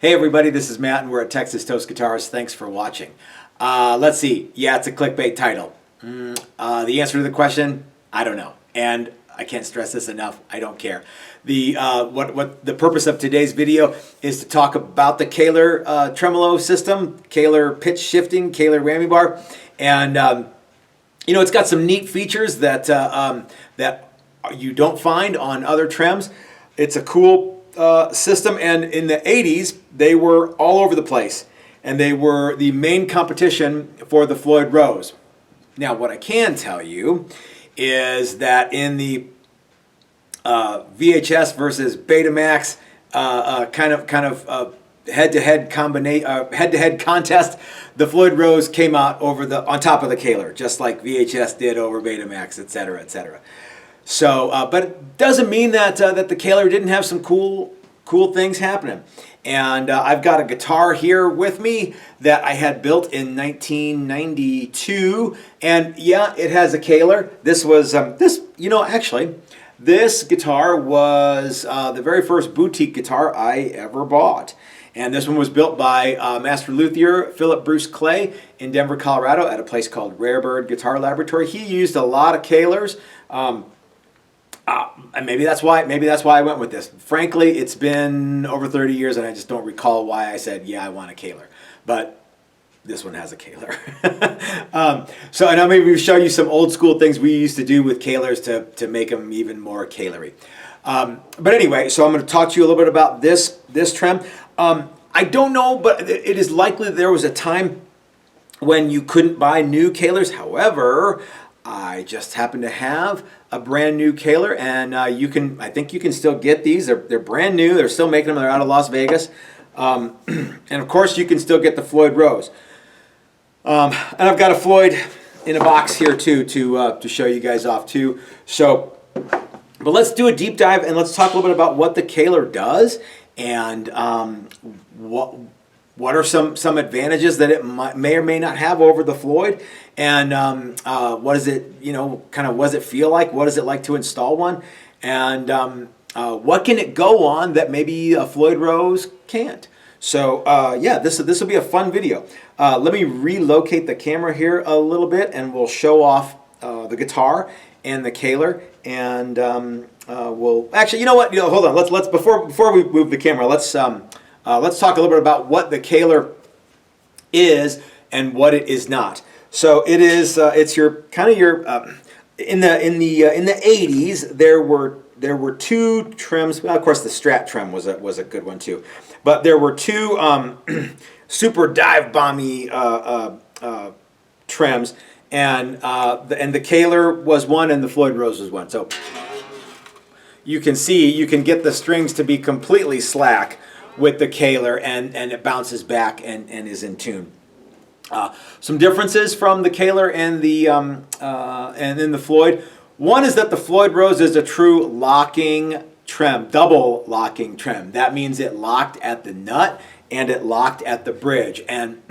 Hey everybody, this is Matt and we're at Texas Toast Guitars. Thanks for watching. Let's see. Yeah, it's a clickbait title. The answer to the question, I don't know. And I can't stress this enough. I don't care. What the purpose of today's video is to talk about the Kahler Tremolo system, Kahler pitch shifting, Kahler whammy bar, and you know, it's got some neat features that that you don't find on other trems. It's a cool system, and in the 80s they were all over the place, and they were the main competition for the Floyd Rose. Now, what I can tell you is that in the VHS versus Betamax kind of head-to-head contest, the Floyd Rose came out on top of the Kahler, just like VHS did over Betamax, etc., etc. So, but it doesn't mean that that the Kahler didn't have some cool things happening. And I've got a guitar here with me that I had built in 1992, and yeah, it has a Kahler. This was actually, this guitar was the very first boutique guitar I ever bought. And this one was built by master luthier Philip Bruce Clay in Denver, Colorado, at a place called Rarebird Guitar Laboratory. He used a lot of Kahlers. And maybe that's why I went with this. Frankly, it's been over 30 years, and I just don't recall why I said, yeah, I want a Kahler. But this one has a Kahler. So, and I'll maybe show you some old school things we used to do with Kahlers to make them even more Kahlery. But anyway, so I'm going to talk to you a little bit about this trem. I don't know, but it is likely there was a time when you couldn't buy new Kahlers. However, I just happen to have a brand new Kahler, and I think you can still get these. They're brand new. They're still making them. They're out of Las Vegas, and of course you can still get the Floyd Rose. And I've got a Floyd in a box here too to show you guys off too. So, but let's do a deep dive and let's talk a little bit about what the Kahler does and what are some advantages that it may or may not have over the Floyd, and what is it, what does it feel like? What is it like to install one? And what can it go on that maybe a Floyd Rose can't? So yeah, this will be a fun video. Let me relocate the camera here a little bit, and we'll show off the guitar and the Kahler, and we'll actually, you know what? Hold on. Let's before we move the camera, let's talk a little bit about what the Kahler is and what it is not. So it is it's your in the 80s there were two trims. Well, of course the Strat trim was a good one too, but there were two super dive bomby trims, and the Kahler was one and the Floyd Rose was one. So you can see, you can get the strings to be completely slack with the Kahler, and it bounces back and is in tune. Some differences from the Kahler and then the Floyd. One is that the Floyd Rose is a true locking trem, double locking trem. That means it locked at the nut and it locked at the bridge. And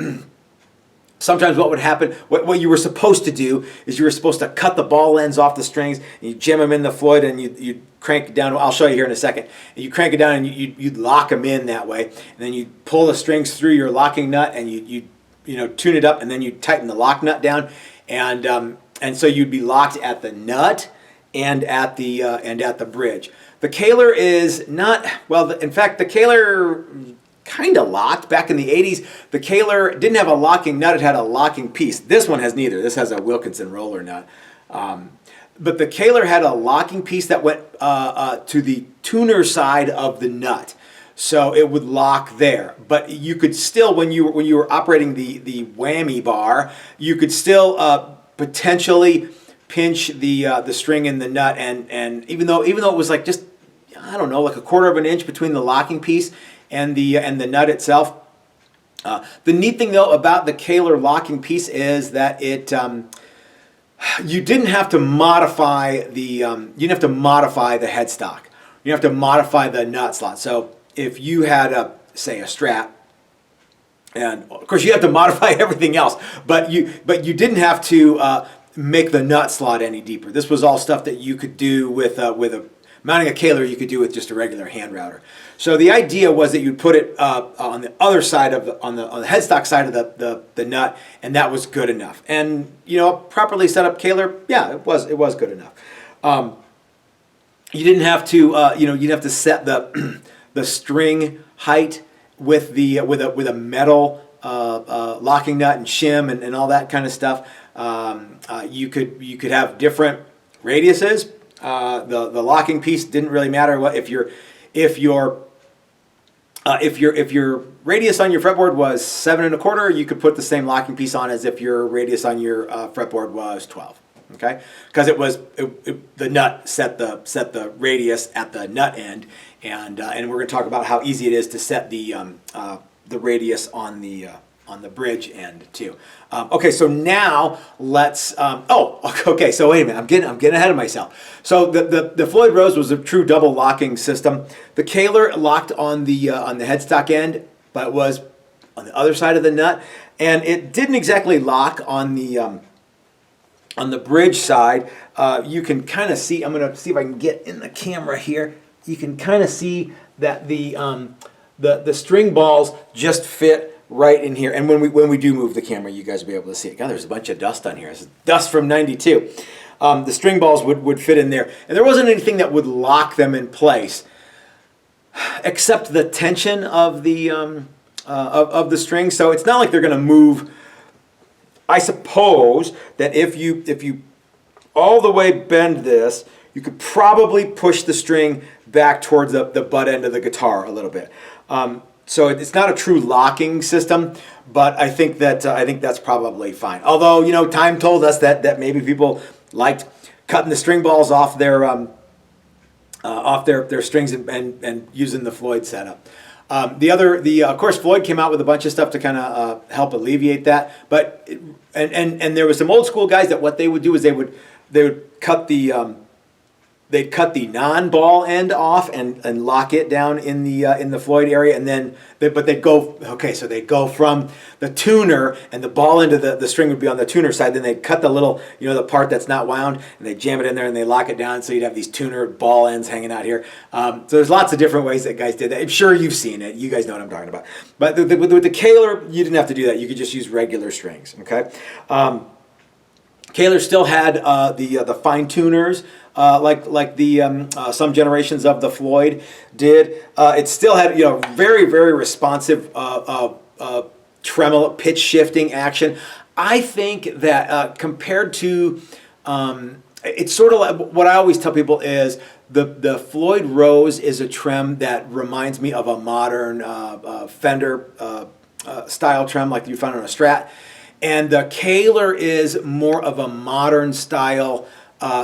sometimes what would happen, what you were supposed to do is you were supposed to cut the ball ends off the strings, and you jam them in the Floyd, and you crank it down. I'll show you here in a second. And you crank it down, and you'd lock them in that way. And then you pull the strings through your locking nut, and you tune it up, and then you tighten the lock nut down, and so you'd be locked at the nut and at the bridge. The Kahler is not, well, in fact, the Kahler kind of locked back in the 80s. The Kahler didn't have a locking nut, it had a locking piece. This one has neither. This has a Wilkinson roller nut. But the Kahler had a locking piece that went to the tuner side of the nut. So it would lock there. But you could still, when you were operating the whammy bar, you could still potentially pinch the string in the nut, and even though it was like just, I don't know, like a quarter of an inch between the locking piece and the nut itself. The neat thing though about the Kahler locking piece is that it you didn't have to modify the headstock. You have to modify the nut slot. So if you had say a Strat, and of course you have to modify everything else, but you didn't have to make the nut slot any deeper. This was all stuff that you could do with a Mounting a Kahler you could do with just a regular hand router. So the idea was that you'd put it on the other side of on the headstock side of the nut, and that was good enough. And you know, properly set up Kahler, yeah, it was good enough. You didn't have to you know, you'd have to set the the string height with the with a metal locking nut and shim and all that kind of stuff. You could have different radiuses. The locking piece didn't really matter what if your radius on your fretboard was 7 1/4, you could put the same locking piece on as if your radius on your fretboard was 12. Okay, because the nut set the radius at the nut end, and we're going to talk about how easy it is to set the radius on the bridge end too. Okay, so now let's. Okay. So wait a minute. I'm getting ahead of myself. So the Floyd Rose was a true double locking system. The Kahler locked on the headstock end, but it was on the other side of the nut, and it didn't exactly lock on the bridge side. You can kind of see. I'm going to see if I can get in the camera here. You can kind of see that the string balls just fit right in here. And when we do move the camera, you guys will be able to see it. God, there's a bunch of dust on here. This is dust from '92. The string balls would fit in there, and there wasn't anything that would lock them in place, except the tension of the string. So it's not like they're going to move. I suppose that if you all the way bend this, you could probably push the string back towards the butt end of the guitar a little bit. So it's not a true locking system, but I think that's probably fine. Although, you know, time told us that maybe people liked cutting the string balls off their strings and using the Floyd setup. Of course, Floyd came out with a bunch of stuff to kind of help alleviate that. But and there was some old school guys that what they would do is they would cut the they'd cut the non-ball end off and lock it down in the Floyd area, and then they'd go from the tuner, and the ball end of the string would be on the tuner side. Then they'd cut the little, you know, the part that's not wound, and they jam it in there and they lock it down, so you'd have these tuner ball ends hanging out here. So there's lots of different ways that guys did that. I'm sure you've seen it. You guys know what I'm talking about. But with the Kahler, you didn't have to do that. You could just use regular strings. Okay. Kahler still had the fine tuners like the some generations of the Floyd did. It still had, you know, very, very responsive tremolo pitch shifting action. I think that compared to it's sort of like what I always tell people is the Floyd Rose is a trem that reminds me of a modern Fender style trem like you found on a Strat. And the Kahler is more of a modern style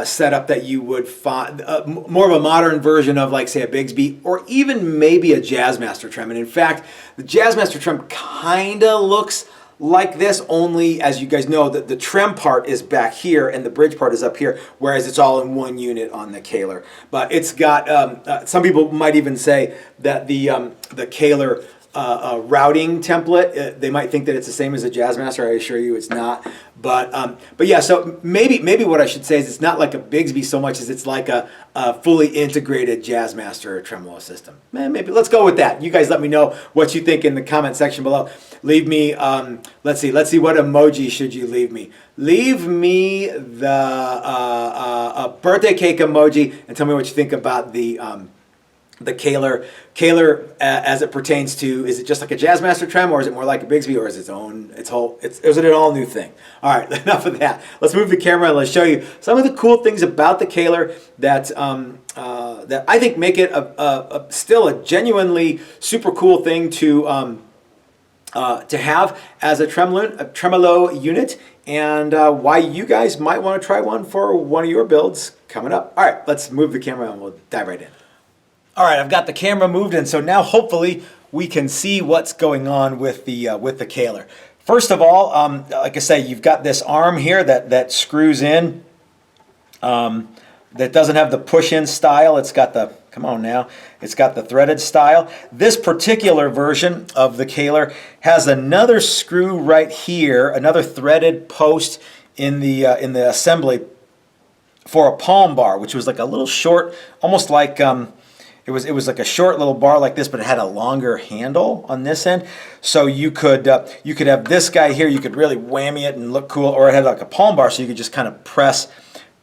setup that you would find, more of a modern version of, like, say, a Bigsby or even maybe a Jazzmaster trem. And in fact, the Jazzmaster trem kind of looks like this, only, as you guys know, the trem part is back here and the bridge part is up here, whereas it's all in one unit on the Kahler. But it's got, some people might even say that the Kahler routing template, they might think that it's the same as a Jazzmaster. I assure you it's not. But yeah, so maybe what I should say is it's not like a Bigsby so much as it's like a fully integrated Jazzmaster tremolo system. Maybe let's go with that. You guys let me know what you think in the comment section below. Leave me, let's see what emoji should you leave me? Leave me the birthday cake emoji and tell me what you think about the Kahler as it pertains to, is it just like a Jazzmaster trem, or is it more like a Bigsby, or is it an all new thing? All right, enough of that. Let's move the camera and let's show you some of the cool things about the Kahler that I think make it still a genuinely super cool thing to have as a tremolo unit, and why you guys might want to try one for one of your builds coming up. All right, let's move the camera and we'll dive right in. All right, I've got the camera moved, and so now hopefully we can see what's going on with the Kahler. First of all, like I say, you've got this arm here that screws in. That doesn't have the push-in style. It's got the, come on now, it's got the threaded style. This particular version of the Kahler has another screw right here, another threaded post in the assembly for a palm bar, which was like a little short, almost like it was like a short little bar like this, but it had a longer handle on this end. So you could have this guy here. You could really whammy it and look cool, or it had like a palm bar, so you could just kind of press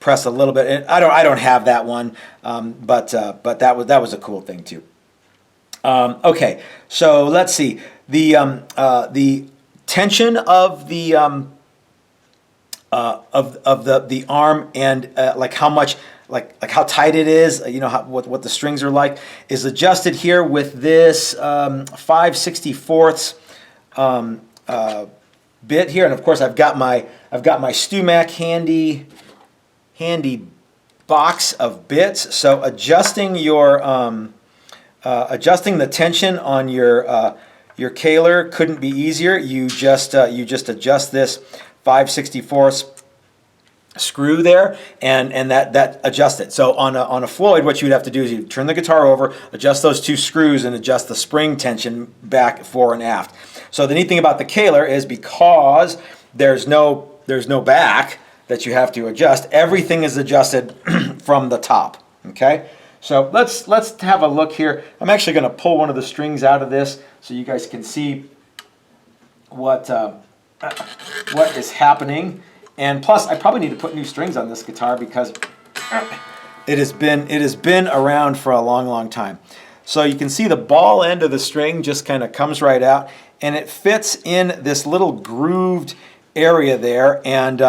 a little bit. And I don't have that one, but that was a cool thing too. Okay, so let's see the tension of the the arm, and like how much, like how tight it is, you know, what the strings are like, is adjusted here with this 5/64 bit here. And of course I've got my StewMac handy box of bits. So adjusting your adjusting the tension on your Kahler couldn't be easier. You just adjust this 5/64 screw there, and that adjusts it. So on a Floyd, what you'd have to do is you turn the guitar over, adjust those two screws, and adjust the spring tension back, fore and aft. So the neat thing about the Kahler is, because there's no back that you have to adjust, everything is adjusted from the top. Okay, so let's have a look here. I'm actually going to pull one of the strings out of this so you guys can see what is happening. And plus, I probably need to put new strings on this guitar, because it has been around for a long time. So you can see the ball end of the string just kind of comes right out, and it fits in this little grooved area there, and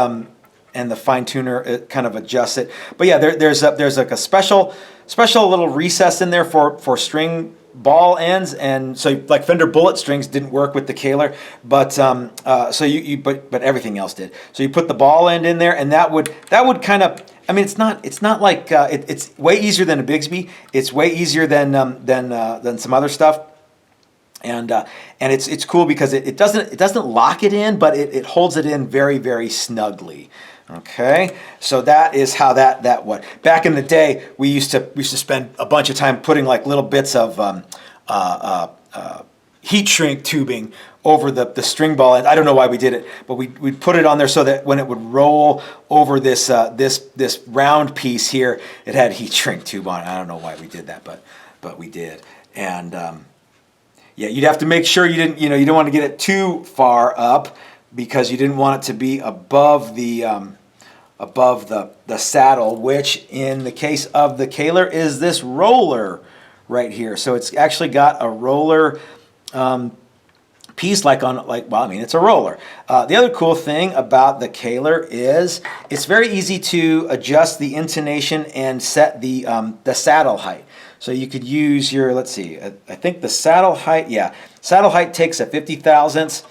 the fine tuner, it kind of adjusts it. But yeah, there's like a special little recess in there for string ball ends, and so like Fender Bullet strings didn't work with the Kahler, but but everything else did. So you put the ball end in there, and that would kind of, I mean, it's not like it's way easier than a Bigsby. It's way easier than some other stuff, and it's cool because it doesn't lock it in, but it holds it in very snugly. Okay, so that is how that would. Back in the day, we used to spend a bunch of time putting like little bits of heat shrink tubing over the string ball, and I don't know why we did it, but we'd put it on there so that when it would roll over this round piece here, it had heat shrink tube on it. I don't know why we did that, but we did. And yeah, you'd have to make sure you don't want to get it too far up, because you didn't want it to be above the saddle, which in the case of the Kahler is this roller right here. So it's actually got a roller piece, it's a roller. The other cool thing about the Kahler is it's very easy to adjust the intonation and set the saddle height. So you could use your, let's see, I think the saddle height takes a 50 thousandths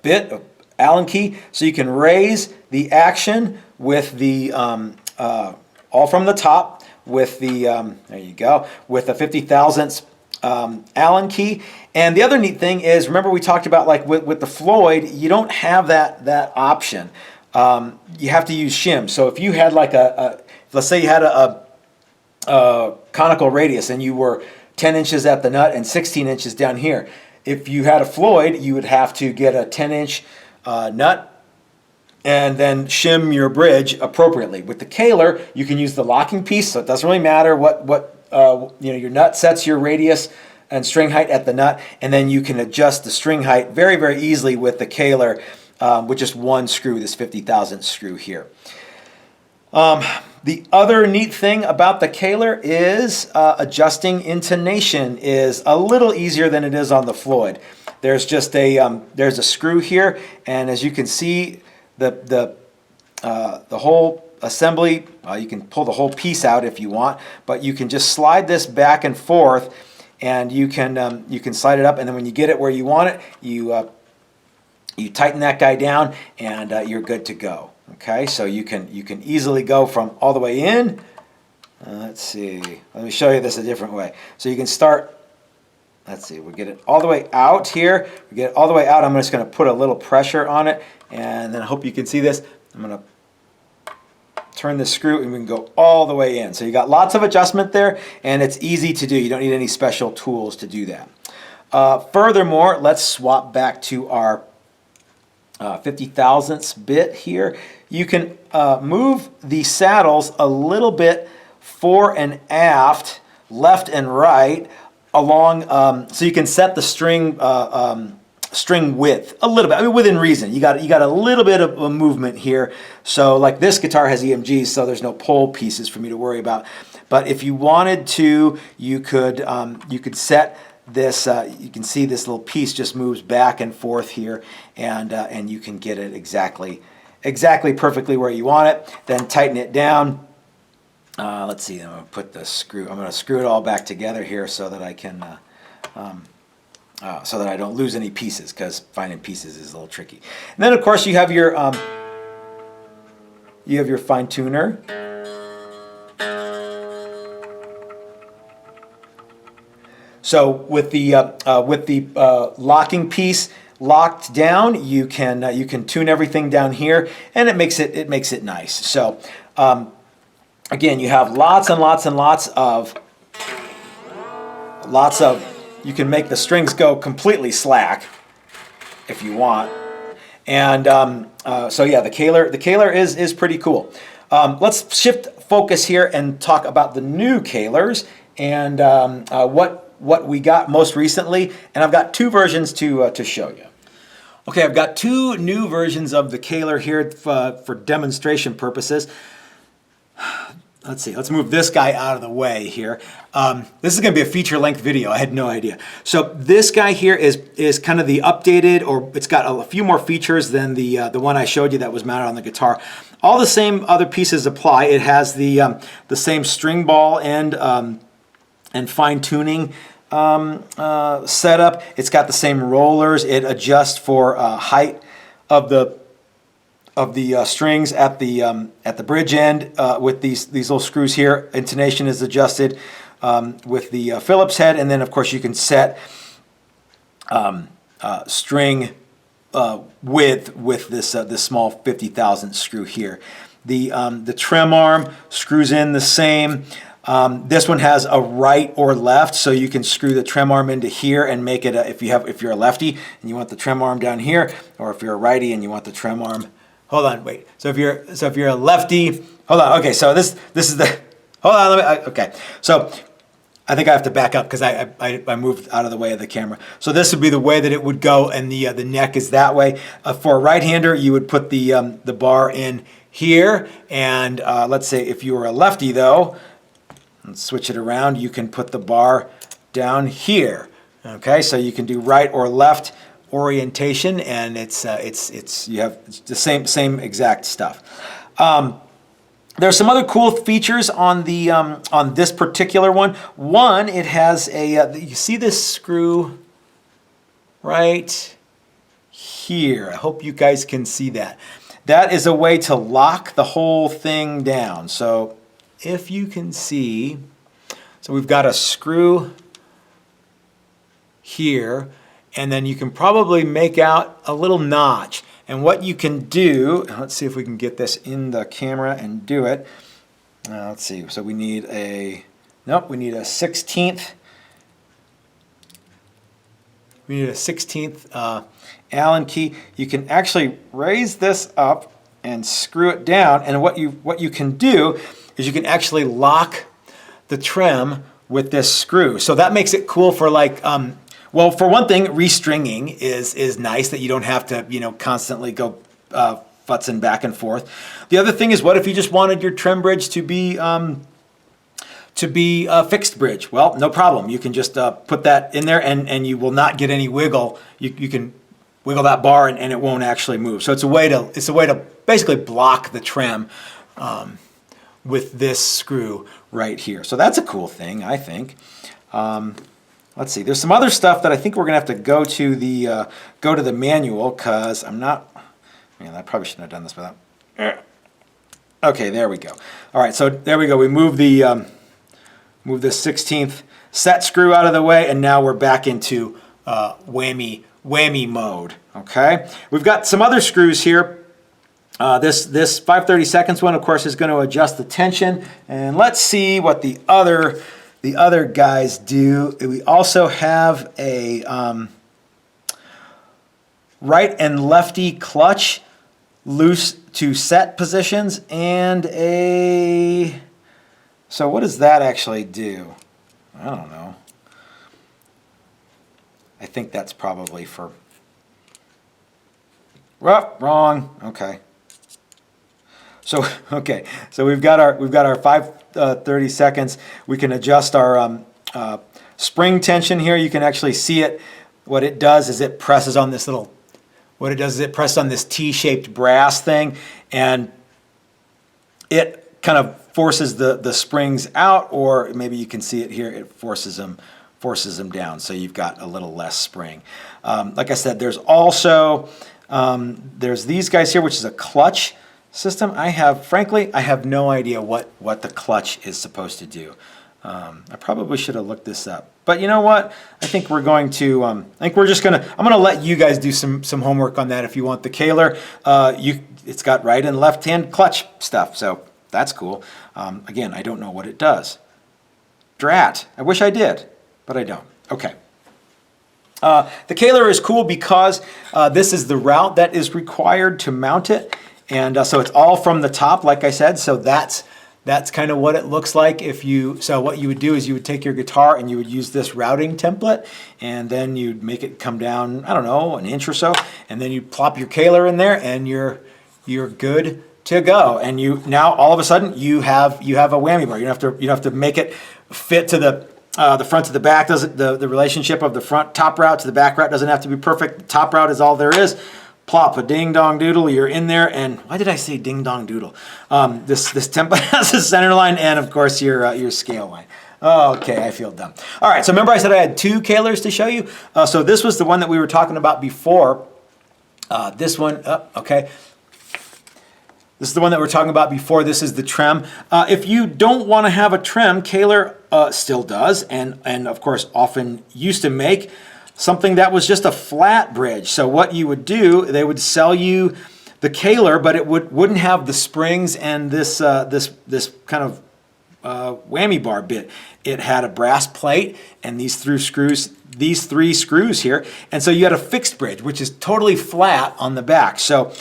bit of Allen key, so you can raise the action with the all from the top with the there you go, with a 50 thousandths Allen key. And the other neat thing is, remember we talked about, like with the Floyd, you don't have that option. You have to use shim. So if you had like let's say you had a conical radius and you were 10 inches at the nut and 16 inches down here, if you had a Floyd, you would have to get a 10-inch nut and then shim your bridge appropriately. With the Kahler, you can use the locking piece, so it doesn't really matter what your nut sets your radius and string height at the nut, and then you can adjust the string height very easily with the Kahler with just one screw, this 50 thousandth screw here. The other neat thing about the Kahler is adjusting intonation is a little easier than it is on the Floyd. There's just there's a screw here, and as you can see, the whole assembly, you can pull the whole piece out if you want, but you can just slide this back and forth, and you can slide it up, and then when you get it where you want it, you tighten that guy down, and you're good to go. Okay, so you can easily go from all the way in. Let's see. Let me show you this a different way. So you can start. Let's see. We get it all the way out here. We get it all the way out. I'm just going to put a little pressure on it, and then I hope you can see this. I'm going to turn the screw, and we can go all the way in. So you got lots of adjustment there, and it's easy to do. You don't need any special tools to do that. Furthermore, let's swap back to our 50 thousandths bit here. you can move the saddles a little bit fore and aft, left and right, along, so you can set the string width a little bit. I mean, within reason. You got a little bit of a movement here. So like this guitar has EMGs, so there's no pole pieces for me to worry about. But if you wanted to, you could set this. You can see this little piece just moves back and forth here, and you can get it exactly perfectly where you want it. Then tighten it down. Let's see. I'm going to put the screw. I'm going to screw it all back together here so that I can. So that I don't lose any pieces, because finding pieces is a little tricky. And then of course you have your fine tuner. So with the locking piece locked down, you can tune everything down here, and it makes it nice. So again, you have lots and lots and lots of. You can make the strings go completely slack if you want, and so yeah, the Kahler is pretty cool. Let's shift focus here and talk about the new Kahlers and what we got most recently. And I've got two versions to show you. Okay, I've got two new versions of the Kahler here for demonstration purposes. Let's see, let's move this guy out of the way here. This is going to be a feature-length video. I had no idea. So this guy here is kind of the updated, or it's got a few more features than the one I showed you that was mounted on the guitar. All the same other pieces apply. It has the same string ball and fine tuning setup. It's got the same rollers. It adjusts for height of the strings at the bridge end with these little screws here. Intonation is adjusted with the Phillips head, and then of course you can set string width with this small 50,000 screw here. The trem arm screws in the same. This one has a right or left, so you can screw the trem arm into here and make it if you're a lefty and you want the trem arm down here, or if you're a righty and you want the trem arm. Hold on, wait. So if you're a lefty, hold on. Okay, so this is the. Hold on, okay. So I think I have to back up because I moved out of the way of the camera. So this would be the way that it would go, and the neck is that way. For a right-hander, you would put the bar in here, and let's say if you were a lefty though, let's switch it around. You can put the bar down here. Okay, so you can do right or left orientation, and you have the same exact stuff. There's some other cool features on the on this particular one. One, it has you see this screw right here. I hope you guys can see that. That is a way to lock the whole thing down. So if you can see, so we've got a screw here, and then you can probably make out a little notch. And what you can do, let's see if we can get this in the camera and do it. Let's see, so we need a 16th. We need a 16th Allen key. You can actually raise this up and screw it down, and what you can do is you can actually lock the trem with this screw. So that makes it cool for like, well, for one thing, restringing is nice, that you don't have to, constantly go futzing back and forth. The other thing is, what if you just wanted your trem bridge to be a fixed bridge? Well, no problem. You can just put that in there, and you will not get any wiggle. You can wiggle that bar, and it won't actually move. So it's a way to basically block the trem with this screw right here. So that's a cool thing, I think. Let's see. There's some other stuff that I think we're gonna have to go to the manual, because I'm not. Man, I probably shouldn't have done this without. Okay, there we go. All right, so there we go. We move the 16th set screw out of the way, and now we're back into whammy mode. Okay, we've got some other screws here. This 5/32 one, of course, is going to adjust the tension, and let's see what the other guys do. We also have a right and lefty clutch loose to set positions and a, so what does that actually do? I don't know. I think that's probably for, well, wrong, okay. So, okay, so we've got our 5 30 seconds. We can adjust our spring tension here. You can actually see it. What it does is it presses on this little, what it does is it presses on this T-shaped brass thing, and it kind of forces the springs out, or maybe you can see it here, it forces them down, so you've got a little less spring. Like I said, there's also, there's these guys here, which is a clutch system. Frankly, I have no idea what the clutch is supposed to do. I probably should have looked this up. But you know what? I think we're going to, I'm going to let you guys do some homework on that if you want. The Kahler, it's got right and left hand clutch stuff, so that's cool. Again, I don't know what it does. Drat. I wish I did, but I don't. Okay. The Kahler is cool because this is the route that is required to mount it. And so it's all from the top, like I said, so that's kind of what it looks like. So what you would do is you would take your guitar and you would use this routing template, and then you'd make it come down, I don't know, an inch or so, and then you plop your Kahler in there, and you're good to go. And now all of a sudden you have a whammy bar. You don't have to make it fit to the front to the back. The relationship of the front top route to the back route doesn't have to be perfect. The top route is all there is. Plop a ding dong doodle, you're in there, and why did I say ding dong doodle? This template has a center line and of course your scale line. Okay, I feel dumb. All right, so remember I said I had 2 Kahlers to show you. So this was the one that we were talking about before. This one, okay. This is the one that we're talking about before. This is the Trem. If you don't want to have a Trem, Kahler still does, and of course often used to make something that was just a flat bridge. So what you would do, they would sell you the Kahler, but it wouldn't have the springs and this kind of whammy bar bit. It had a brass plate and these 3 screws here, and so you had a fixed bridge, which is totally flat on the back. So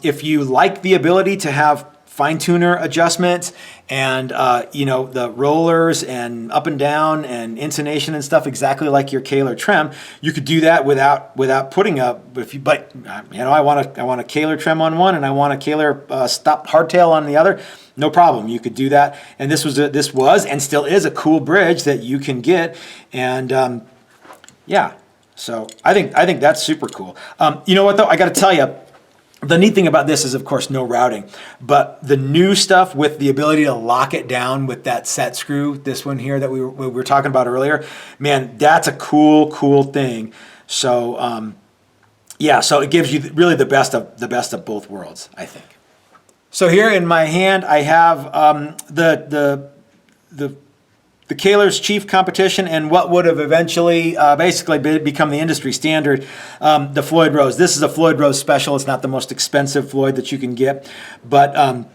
if you like the ability to have fine tuner adjustments and the rollers and up and down and intonation and stuff exactly like your Kahler Trem, you could do that without putting up. But I want a Kahler Trem on one and I want a Kahler stop hardtail on the other. No problem, you could do that. And this was and still is a cool bridge that you can get. And yeah, so I think that's super cool. You know what though? I got to tell you. The neat thing about this is, of course, no routing, but the new stuff with the ability to lock it down with that set screw, this one here that we were talking about earlier, man, that's a cool thing. So, yeah, so it gives you really the best of both worlds, I think. So here in my hand, I have the Kahler's chief competition and what would have eventually basically become the industry standard, the Floyd Rose. This is a Floyd Rose special. It's not the most expensive Floyd that you can get, but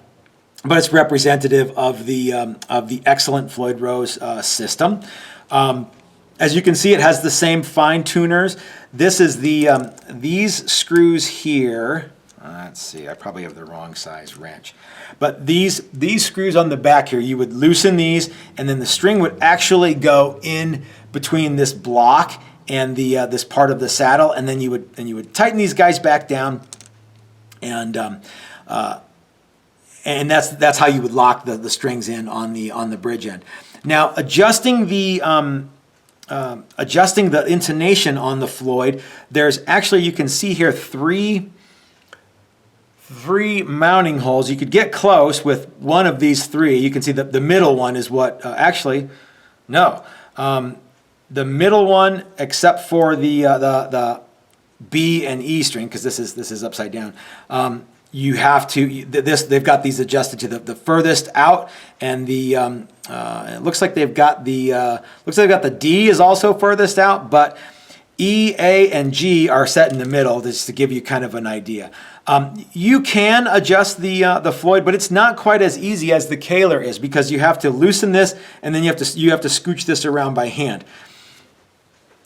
it's representative of the excellent Floyd Rose system. As you can see, it has the same fine tuners. This is these screws here. Let's see, I probably have the wrong size wrench. But these screws on the back here, you would loosen these, and then the string would actually go in between this block and this part of the saddle, and then you would tighten these guys back down, and that's how you would lock the strings in on the bridge end. Now adjusting the intonation on the Floyd, there's actually, you can see here, three mounting holes. You could get close with one of these 3. You can see that the middle one is what the middle one, except for the B and E string, because this is upside down. You have to they've got these adjusted to the furthest out, and it looks like they've got the D is also furthest out, but E, A, and G are set in the middle, just to give you kind of an idea. You can adjust the Floyd, but it's not quite as easy as the Kahler is, because you have to loosen this, and then you have to scooch this around by hand.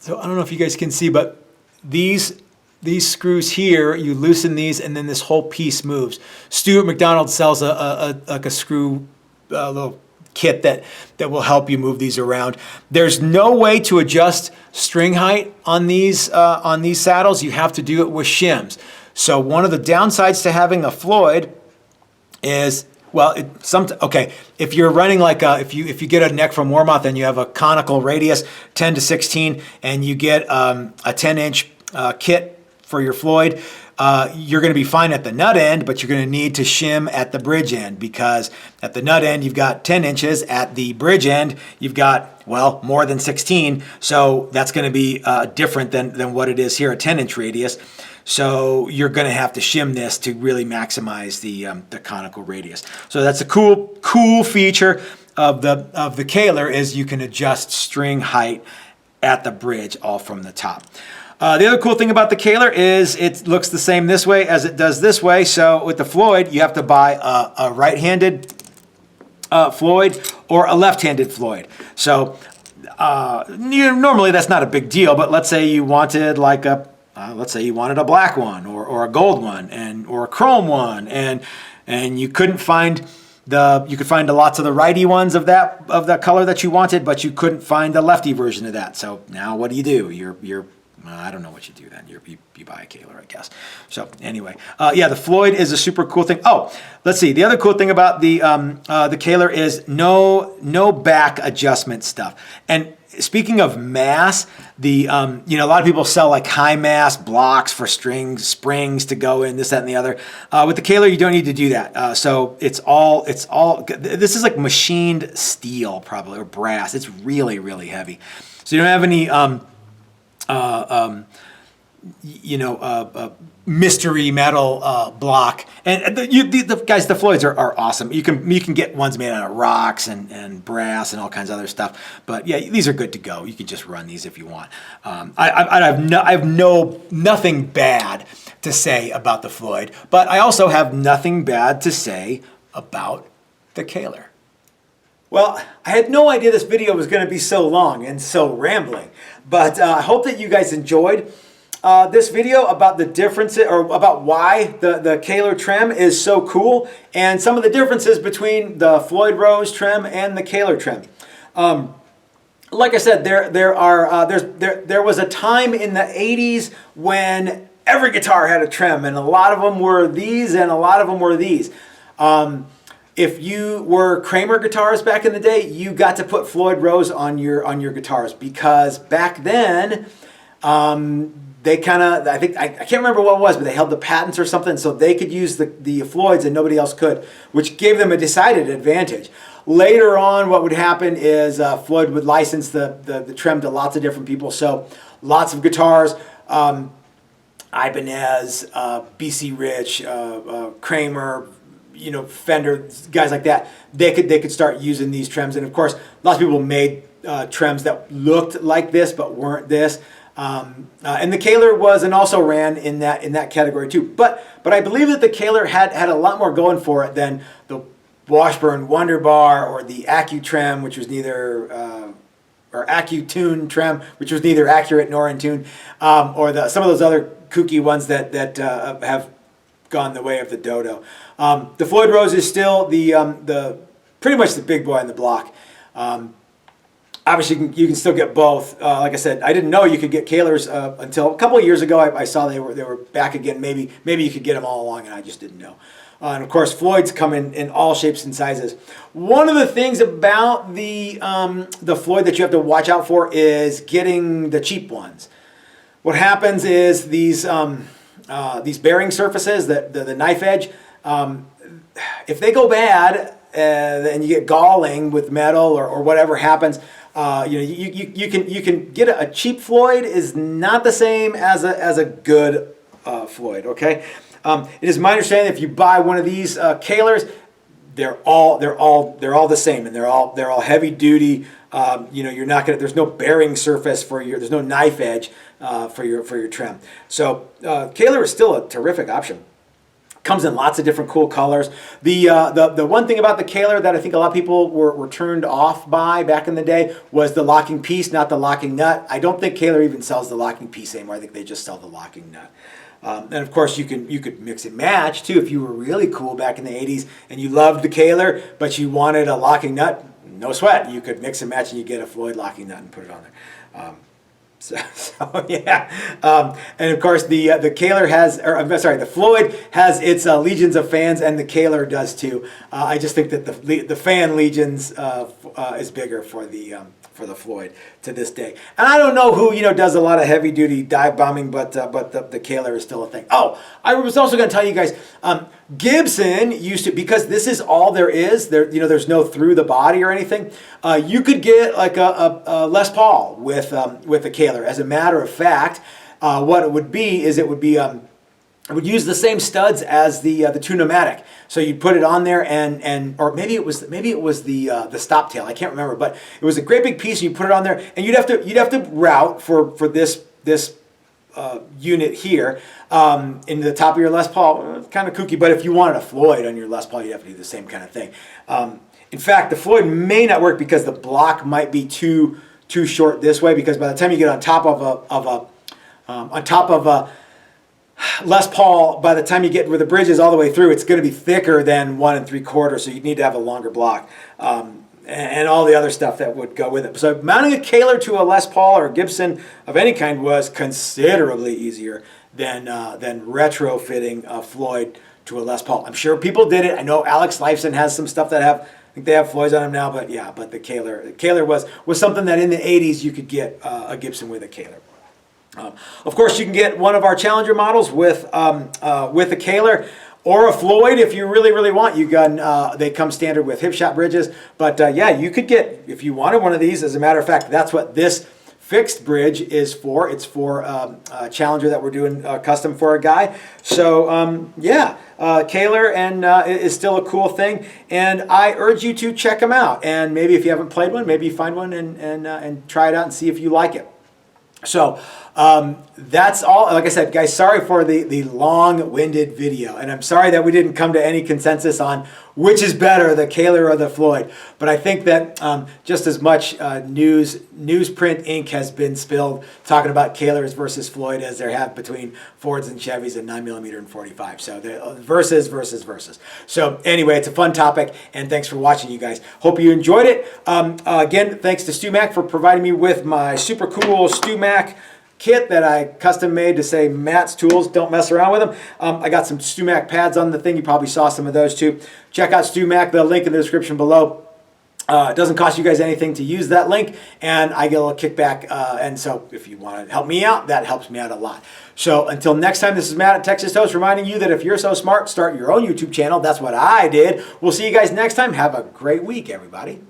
So I don't know if you guys can see, but these these screws here, you loosen these, and then this whole piece moves. Stuart McDonald sells like a screw little kit that will help you move these around. There's no way to adjust string height on these saddles. You have to do it with shims. So one of the downsides to having a Floyd is, well, if you're running like if you get a neck from Warmoth and you have a conical radius 10 to 16 and you get a 10-inch kit for your Floyd, you're going to be fine at the nut end, but you're going to need to shim at the bridge end, because at the nut end you've got 10 inches, at the bridge end you've got, well, more than 16, so that's going to be different than what it is here, a 10-inch radius. So you're going to have to shim this to really maximize the conical radius. So that's a cool feature of the Kahler, is you can adjust string height at the bridge all from the top. The other cool thing about the Kahler is it looks the same this way as it does this way. So with the Floyd, you have to buy a right-handed Floyd or a left-handed Floyd. So normally that's not a big deal, but let's say you wanted like let's say you wanted a black one or a gold one or a chrome one, and you couldn't find you could find lots of the righty ones of that color that you wanted, but you couldn't find the lefty version of that. So now what do? You're I don't know what you do then. You buy a Kahler, I guess. So anyway, yeah, the Floyd is a super cool thing. Oh, let's see. The other cool thing about the Kahler is no back adjustment stuff. And speaking of mass, a lot of people sell like high mass blocks for springs to go in, this, that, and the other. With the Kahler, you don't need to do that. So it's all. This is like machined steel, probably, or brass. It's really, really heavy. So you don't have any mystery metal block. And the Floyds are awesome. You can get ones made out of rocks and brass and all kinds of other stuff. But yeah, these are good to go. You can just run these if you want. I have nothing bad to say about the Floyd, but I also have nothing bad to say about the Kahler. Well, I had no idea this video was going to be so long and so rambling, but I hope that you guys enjoyed this video about the differences, or about why the Kahler trim is so cool, and some of the differences between the Floyd Rose trim and the Kahler trim. Like I said, there was a time in the 80s when every guitar had a trim, and a lot of them were these and a lot of them were these. If you were Kramer guitars back in the day, you got to put Floyd Rose on your guitars, because back then they kind of, I can't remember what it was, but they held the patents or something, so they could use the Floyds and nobody else could, which gave them a decided advantage. Later on, what would happen is Floyd would license the trim to lots of different people, so lots of guitars, Ibanez, BC Rich, Kramer, Fender, guys like that, they could start using these trims. And of course, lots of people made trims that looked like this but weren't this. And the Kahler was and also ran in that category too. But I believe that the Kahler had a lot more going for it than the Washburn Wonder Bar or the Accu-Trim, which was neither or Accu-Tune trim, which was neither accurate nor in tune, or some of those other kooky ones that have gone the way of the dodo. The Floyd Rose is still the pretty much the big boy on the block. Obviously, you can still get both. Like I said, I didn't know you could get Kahlers until a couple of years ago. I saw they were back again. Maybe you could get them all along, and I just didn't know. And of course, Floyd's come in all shapes and sizes. One of the things about the Floyd that you have to watch out for is getting the cheap ones. What happens is these bearing surfaces, the knife edge, if they go bad and you get galling with metal or whatever happens, you can get a cheap Floyd is not the same as a good Floyd. Okay, it is my understanding if you buy one of these Kahlers, they're all the same, and they're all heavy duty. You're not gonna. There's no bearing surface there's no knife edge for your trim. So Kahler is still a terrific option. Comes in lots of different cool colors. The one thing about the Kahler that I think a lot of people were turned off by back in the day was the locking piece, not the locking nut. I don't think Kahler even sells the locking piece anymore. I think they just sell the locking nut. And of course, you could mix and match too if you were really cool back in the 80s and you loved the Kahler, but you wanted a locking nut. No sweat. You could mix and match and you get a Floyd locking nut and put it on there. So yeah, and of course the Kahler has, or I'm sorry, the Floyd has its legions of fans, and the Kahler does too. I just think that the fan legions is bigger for the Floyd to this day. And I don't know who does a lot of heavy duty dive bombing, but the Kahler is still a thing. Oh, I was also going to tell you guys, Gibson used to, because this is all there is. There's no through the body or anything. You could get like a Les Paul with a Kahler. As a matter of fact, what it would be is it would use the same studs as the Tune-O-Matic. So you'd put it on there or maybe it was the stop tail. I can't remember, but it was a great big piece. And you put it on there, and you'd have to route for this unit here in the top of your Les Paul. Kind of kooky, but if you wanted a Floyd on your Les Paul, you'd have to do the same kind of thing. In fact, the Floyd may not work because the block might be too short this way, because by the time you get on top of a Les Paul, by the time you get where the bridge is all the way through, it's going to be thicker than 1 3/4, so you need to have a longer block, and all the other stuff that would go with it. So mounting a Kahler to a Les Paul or a Gibson of any kind was considerably easier than retrofitting a Floyd to a Les Paul. I'm sure people did it. I know Alex Lifeson has some stuff that I think they have Floyds on them now, but yeah, but the Kahler was something that in the 80s you could get a Gibson with a Kahler. Of course, you can get one of our Challenger models with a Kahler or a Floyd if you really want. They come standard with Hipshot bridges, but yeah, you could get, if you wanted one of these. As a matter of fact, that's what this fixed bridge is for. It's for a Challenger that we're doing custom for a guy. So yeah, Kahler and is still a cool thing, and I urge you to check them out. And maybe if you haven't played one, maybe you find one and try it out and see if you like it. So that's all. Like I said, guys, sorry for the long-winded video, and I'm sorry that we didn't come to any consensus on which is better, the Kahler or the Floyd. But I think that just as much newsprint ink has been spilled talking about Kahlers versus Floyd as there have between Fords and Chevys and 9mm and 45. So versus. So anyway, it's a fun topic, and thanks for watching, you guys. Hope you enjoyed it. Again, thanks to StewMac for providing me with my super cool StewMac kit that I custom made to say Matt's tools, don't mess around with them. I got some StewMac pads on the thing. You probably saw some of those too. Check out StewMac, the link in the description below. It doesn't cost you guys anything to use that link, and I get a little kickback. And so if you want to help me out, that helps me out a lot. So until next time, this is Matt at Texas Toast reminding you that if you're so smart, start your own YouTube channel. That's what I did. We'll see you guys next time. Have a great week, everybody.